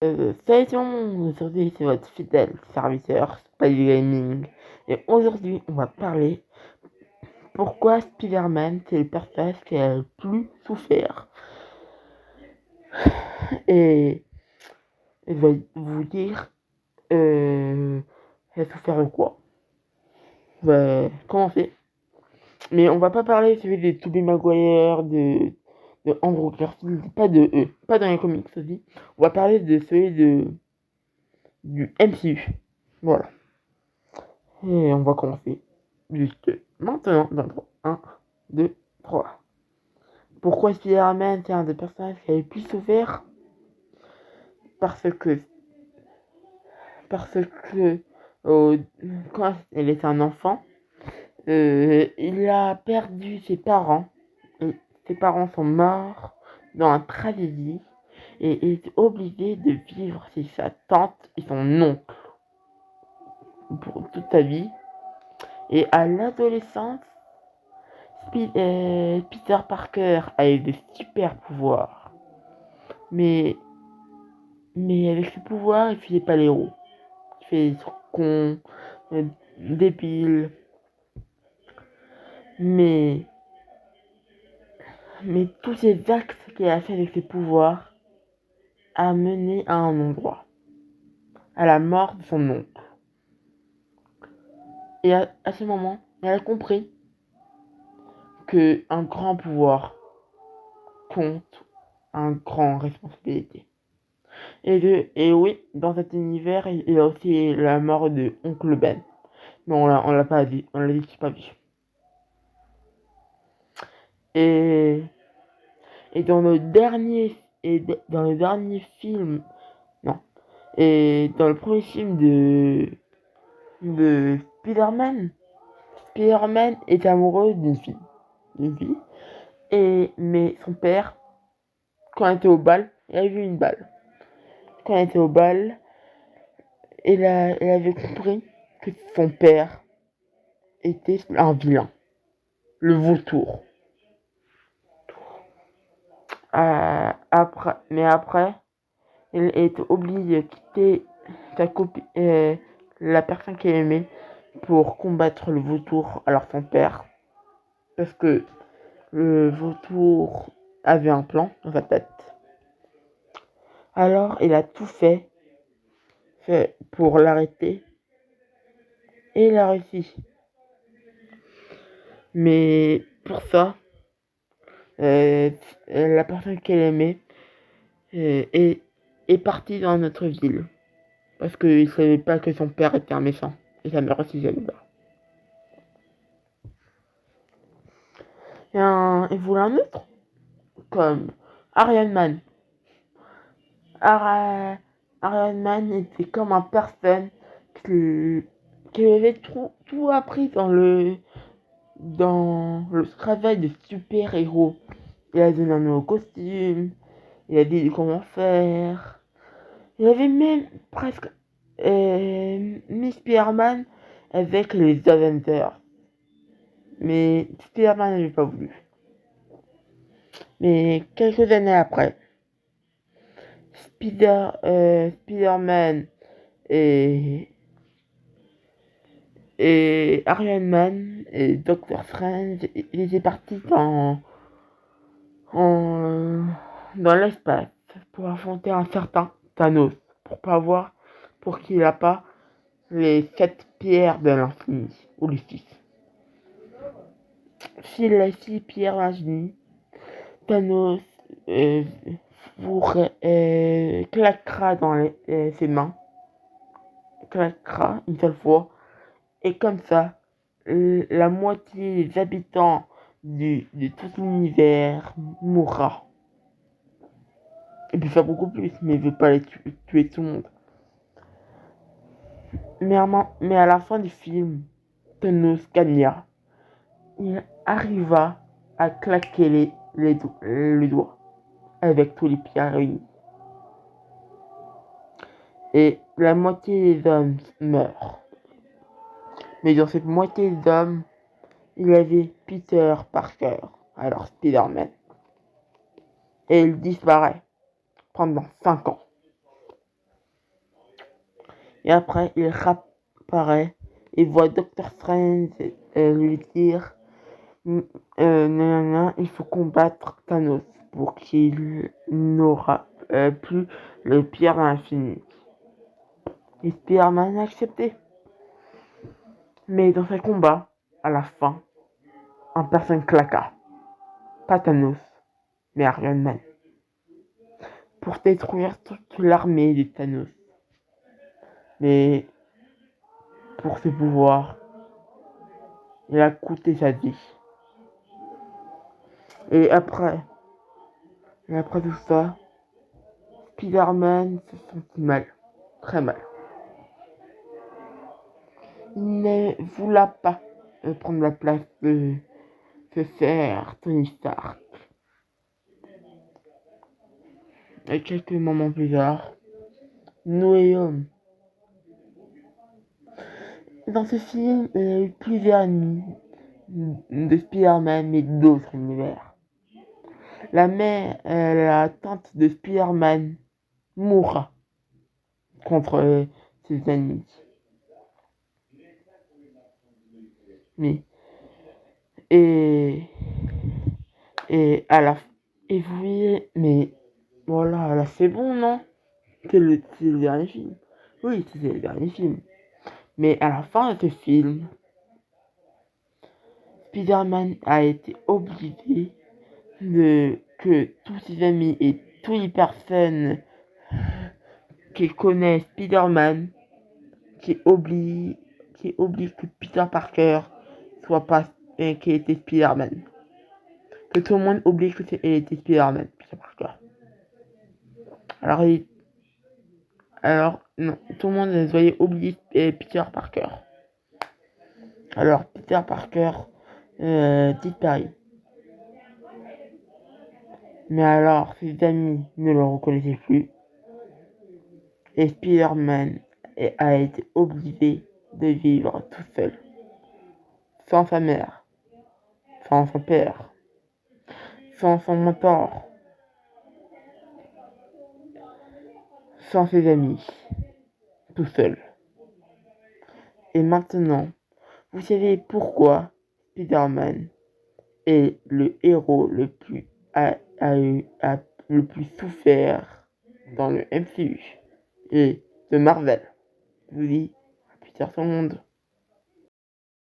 Salut tout le monde, aujourd'hui c'est votre fidèle serviteur Spidey Gaming et aujourd'hui on va parler pourquoi Spider-Man c'est le personnage qui a le plus souffert et je vais vous dire il a souffert de quoi. On va commencer, mais on va pas parler celui de Tobey Maguire, de Andrew Garfield, pas de eux, pas dans les comics aussi, on va parler de celui du MCU, voilà. Et on va commencer juste maintenant dans 1, 2, 3. Pourquoi Spider-Man c'est un des personnages qui a le plus souffert? Parce que, parce que euh, quand il était un enfant, il a perdu ses parents. Et ses parents sont morts dans une tragédie et il est obligé de vivre chez sa tante et son oncle pour toute sa vie. Et à l'adolescence, Peter Parker a eu des super pouvoirs. Mais, mais avec ses pouvoirs, il faisait pas l'héros. Il fait des trucs cons, débiles. Mais, mais tous ces actes qu'il a fait avec ses pouvoirs a mené à un endroit. À la mort de son oncle. Et à ce moment, il a compris que un grand pouvoir compte une grande responsabilité. Et oui, dans cet univers, il y a aussi la mort de Oncle Ben. Mais on l'a pas dit, on l'a dit pas vu. Et, et dans le dernier film, non, et dans le premier film de Spider-Man, Spider-Man est amoureux d'une fille, mais son père, quand il était au bal, il a vu une balle. Quand il était au bal, il avait compris que son père était un vilain, le vautour. Mais après, il est obligé de quitter sa copine, la personne qu'il aimait pour combattre le vautour, alors son père, parce que le vautour avait un plan dans sa tête. Alors il a tout fait pour l'arrêter et il a réussi. Mais pour ça, euh, la personne qu'elle aimait euh, est, est partie dans notre ville. Parce qu'il savait pas que son père était un méchant. Et sa mère aussi savait pas. Et voilà un autre. Comme Iron Man. Ara- Iron Man était comme un personne qui avait tout appris dans le travail de super-héros. Il a donné un nouveau costume. Il a dit comment faire. Il avait même presque mis Spider-Man avec les Avengers. Mais Spider-Man n'avait pas voulu. Mais quelques années après, Spider-Man et, et Iron Man et Doctor Strange ils étaient partis en, dans l'espace pour affronter un certain Thanos. Pour qu'il n'a pas les 7 pierres de l'infini, ou les 6. S'il a 6 pierres de l'infini, Thanos euh, claquera dans ses mains, claquera une seule fois, et comme ça, la moitié des habitants de tout l'univers mourra. Il peut faire beaucoup plus, mais il veut pas tuer tout le monde. Mais à la fin du film, Thanos gagna. Il arriva à claquer les doigts avec tous les pieds réunis. Et la moitié des hommes meurent. Mais dans cette moitié des hommes, il y avait Peter Parker, alors Spider-Man. Et il disparaît pendant 5 ans. Et après, il réapparaît et voit Doctor Strange lui dire nanana, il faut combattre Thanos pour qu'il n'aura plus le pierre à l'infini. Et Spider-Man a accepté. Mais dans ce combat, à la fin, un personne claqua. Pas Thanos, mais Iron Man. Pour détruire toute l'armée de Thanos. Mais pour ses pouvoirs, il a coûté sa vie. Et après tout ça, Spider-Man se sentit mal. Très mal. Il ne voulait pas prendre la place de se faire Tony Stark. Et quelques moments plus tard, Noé Homme. Dans ce film, il y a eu plusieurs ennemis de Spider-Man, mais d'autres univers. La mère, la tante de Spider-Man, mourra contre ses ennemis. Mais, et, et à la et vous voyez, mais voilà, là c'est bon, non? C'est le dernier film. Oui, c'est le dernier film. Mais à la fin de ce film, Spider-Man a été obligé que tous ses amis et toutes les personnes qui connaissent Spider-Man, qui oblige que Peter Parker soit pas qui était Spider-Man. Que tout le monde oublie que c'était Spider-Man, Peter Parker. Alors, non, tout le monde voyait oublier Peter Parker. Alors, Peter Parker disparaît. Mais alors, ses amis ne le reconnaissaient plus. Et Spider-Man a été obligé de vivre tout seul. Sans sa mère. Sans son père. Sans son mentor. Sans ses amis. Tout seul. Et maintenant, vous savez pourquoi Spider-Man est le héros le plus le plus souffert dans le MCU et de Marvel. Je vous dis, à plus tard tout le monde.